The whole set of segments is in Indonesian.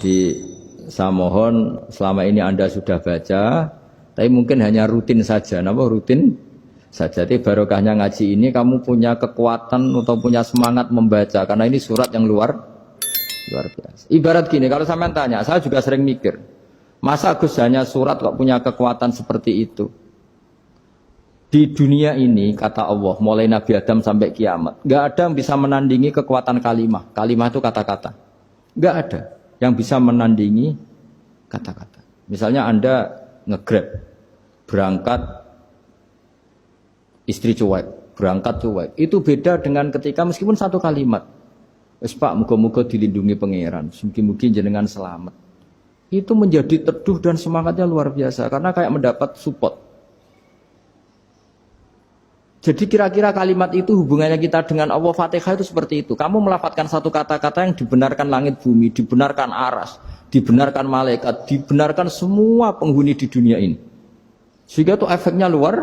Jadi saya mohon selama ini Anda sudah baca, tapi mungkin hanya rutin saja. Napa rutin saja? Jadi barokahnya ngaji ini kamu punya kekuatan atau punya semangat membaca karena ini surat yang luar biasa. Ibarat gini, kalau sampean tanya, saya juga sering mikir, masa Gus hanya surat kok punya kekuatan seperti itu? Di dunia ini kata Allah, mulai Nabi Adam sampai kiamat, nggak ada yang bisa menandingi kekuatan kalimah. Kalimah itu kata-kata. Nggak ada yang bisa menandingi kata-kata. Misalnya Anda nge-grab, berangkat istri cuek, berangkat cuek. Itu beda dengan ketika meskipun satu kalimat. Wes Pak, muga-muga dilindungi pangeran, mungkin-mungkin jenengan selamat. Itu menjadi teduh dan semangatnya luar biasa karena kayak mendapat support. Jadi kira-kira kalimat itu hubungannya kita dengan Allah, Fatihah itu seperti itu. Kamu melafadzkan satu kata-kata yang dibenarkan langit bumi, dibenarkan aras, dibenarkan malaikat, dibenarkan semua penghuni di dunia ini. Sehingga itu efeknya luar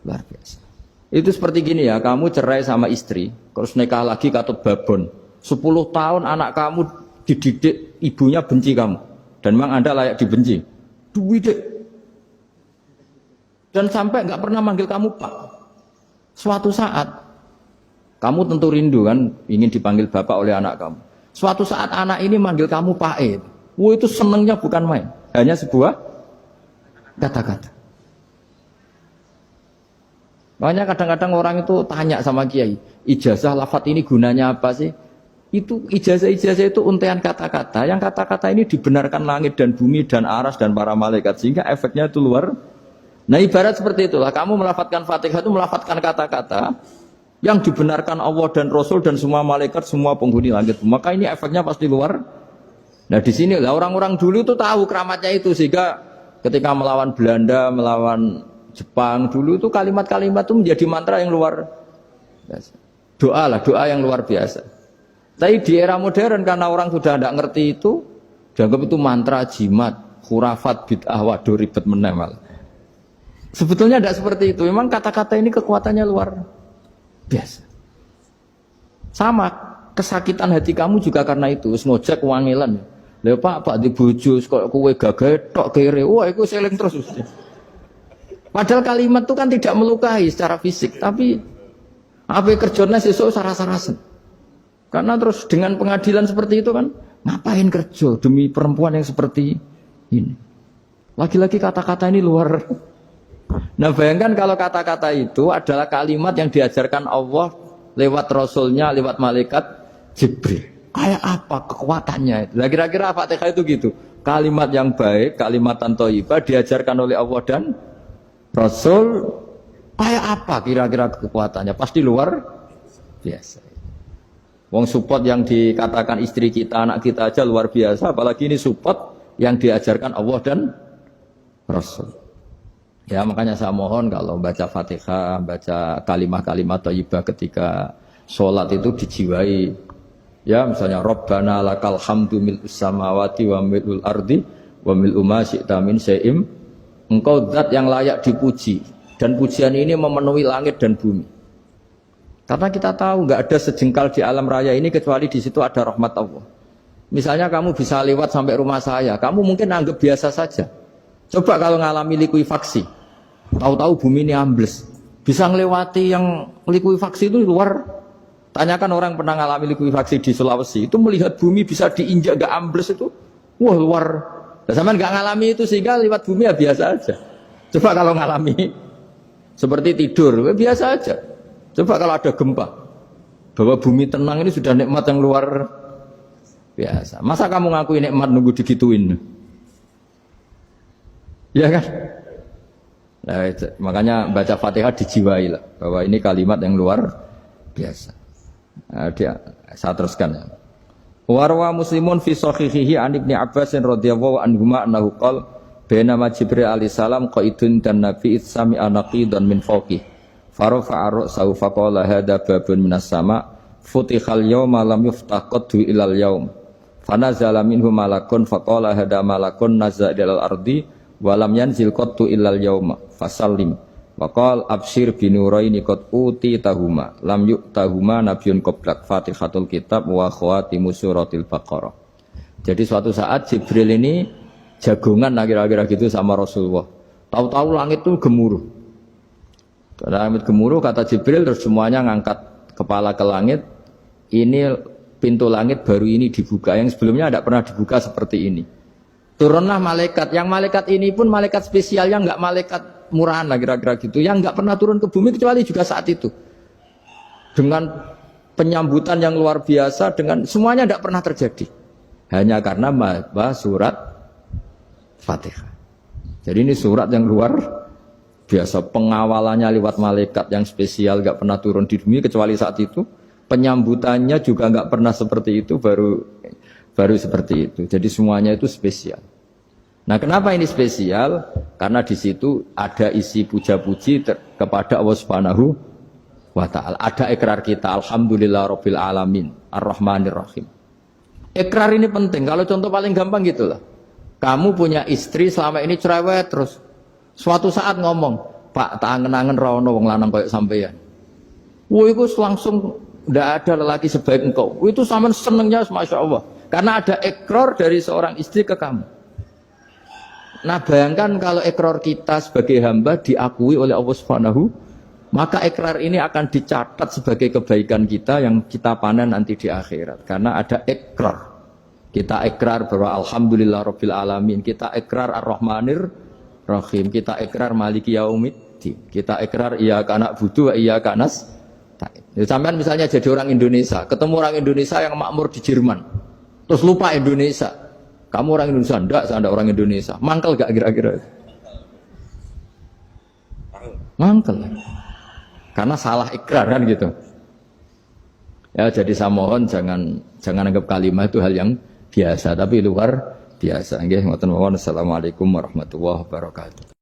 biasa. Itu seperti gini ya, kamu cerai sama istri, terus nikah lagi katut babon. 10 tahun anak kamu dididik, ibunya benci kamu. Dan memang Anda layak dibenci. Dididik. Dan sampai nggak pernah manggil kamu Pak. Suatu saat, kamu tentu rindu kan, ingin dipanggil bapak oleh anak kamu. Suatu saat anak ini manggil kamu Pak E. Itu senengnya bukan main. Hanya sebuah kata-kata. Makanya kadang-kadang orang itu tanya sama kiai, ijazah lafadz ini gunanya apa sih? Itu ijazah-ijazah itu untaian kata-kata. Yang kata-kata ini dibenarkan langit dan bumi dan aras dan para malaikat. Sehingga efeknya itu luar. Nah ibarat seperti itulah, kamu melafadzkan Fatihah itu melafadzkan kata-kata yang dibenarkan Allah dan Rasul dan semua malaikat, semua penghuni langit. Maka ini efeknya pasti luar. Nah di sini lah orang-orang dulu itu tahu keramatnya itu, sehingga ketika melawan Belanda, melawan Jepang dulu itu kalimat-kalimat itu menjadi mantra yang luar biasa. Doa yang luar biasa. Tapi di era modern karena orang sudah tidak ngerti itu, dianggap itu mantra, jimat, khurafat, bid'ah, waduh ribet meneh. Sebetulnya tidak seperti itu. Memang kata-kata ini kekuatannya luar biasa. Sama kesakitan hati kamu juga karena itu. Ngojek wangilan. Lha Pak di bojo kok kowe gagah tok kere. Wah, iku seling terus. Padahal kalimat itu kan tidak melukai secara fisik, tapi apa kerjanya sesuk sarasa-rasen. Karena terus dengan pengadilan seperti itu kan, ngapain kerja demi perempuan yang seperti ini? Lagi-lagi kata-kata ini luar. Nah bayangkan kalau kata-kata itu adalah kalimat yang diajarkan Allah lewat Rasulnya, lewat malaikat Jibril. Kayak apa kekuatannya itu? Nah kira-kira Fatihah itu gitu. Kalimat yang baik, kalimatan thayyibah diajarkan oleh Allah dan Rasul. Kayak apa kira-kira kekuatannya? Pasti luar biasa. Wong support yang dikatakan istri kita, anak kita aja luar biasa. Apalagi ini support yang diajarkan Allah dan Rasul. Ya makanya saya mohon kalau baca Fatihah, baca kalimat-kalimat thayyibah ketika sholat itu dijiwai. Ya misalnya Rabbana lakal hamdu mil'us samawati wa mil'ul ardi wa mil'u ma syi'ta min syai'im. Engkau zat yang layak dipuji dan pujian ini memenuhi langit dan bumi. Karena kita tahu nggak ada sejengkal di alam raya ini kecuali di situ ada rahmat Allah. Misalnya kamu bisa lewat sampai rumah saya, kamu mungkin anggap biasa saja. Coba kalau ngalami likuifaksi, tahu-tahu bumi ini ambles, bisa ngelewati yang likuifaksi itu luar. Tanyakan orang pernah ngalami likuifaksi di Sulawesi, itu melihat bumi bisa diinjak gak ambles itu, wah luar. Nah, sama nggak ngalami itu sehingga lewat bumi ya biasa aja. Coba kalau ngalami seperti tidur, ya biasa aja. Coba kalau ada gempa, bahwa bumi tenang ini sudah nikmat yang luar biasa. Masa kamu ngakui nikmat nunggu digituin? Ya kan? Nah, makanya baca Fatihah dijiwai lah bahwa ini kalimat yang luar biasa. Nah, saya teruskan ya. Warwa Muslimun fi sahihihi an Ibnu Abbas radhiyallahu anhuma annahu qala bainama Jibril alaihi salam qaidun dan Nabi itsami anaqidan min fawqi farafa'a ra'sahu faqala hadza babun minas sama futihal yawma lam yuftah qaddu ilal yaum fanazala minhu malakun faqala hadza malakun nazza ilal ardi walam yanzil qattu illal yauma fasallim waqal absyir binuraini qad uti tahuma lam yu'tahuma nabiyyun qablak Fatihatul kitab wa khawatimu suratil baqarah. Jadi suatu saat Jibril ini jagongan kira-kira gitu sama Rasulullah. Tahu-tahu langit itu gemuruh. Karena langit gemuruh kata Jibril terus semuanya ngangkat kepala ke langit. Ini pintu langit baru ini dibuka. Yang sebelumnya tidak pernah dibuka seperti ini. Turunlah malaikat. Yang malaikat ini pun malaikat spesial yang nggak malaikat murahan lah kira-kira gitu. Yang nggak pernah turun ke bumi kecuali juga saat itu. Dengan penyambutan yang luar biasa, dengan semuanya tidak pernah terjadi. Hanya karena bahas surat Fatihah. Jadi ini surat yang luar biasa, pengawalannya lewat malaikat yang spesial, gak pernah turun di bumi kecuali saat itu. Penyambutannya juga gak pernah seperti itu, baru seperti itu. Jadi semuanya itu spesial. Nah, kenapa ini spesial? Karena di situ ada isi puja-puji kepada Allah Subhanahu wa Ta'ala. Ada ikrar kita, Alhamdulillahirabbil alamin, Ar-Rahmanir Rahim. Ikrar ini penting. Kalau contoh paling gampang gitulah. Kamu punya istri selama ini cerewet terus. Suatu saat ngomong, Pak, tak angen-angen rono wong lanang koyo sampeyan. Wah, itu langsung ndak ada lelaki sebaik engkau. Itu sampean senengnya Masya Allah. Karena ada ikrar dari seorang istri ke kamu. Nah, bayangkan kalau ikrar kita sebagai hamba diakui oleh Allah Subhanahu, maka ikrar ini akan dicatat sebagai kebaikan kita yang kita panen nanti di akhirat. Karena ada ikrar. Kita ikrar bahwa Alhamdulillahirabbil alamin. Kita ikrar Ar-Rahmanir Rahim. Kita ikrar Maliki Yaumiddin. Kita ikrar iyyaka na'budu wa iyyaka nasta'in. Sampean misalnya jadi orang Indonesia, ketemu orang Indonesia yang makmur di Jerman. Terus lupa Indonesia. Kamu orang Indonesia? Enggak, saya enggak orang Indonesia. Mangkel gak kira-kira? Mangkel. Karena salah ikrar kan gitu. Ya, jadi saya mohon jangan anggap kalimat itu hal yang biasa, tapi luar biasa. Nggih, ngoten mawon. Assalamualaikum warahmatullahi wabarakatuh.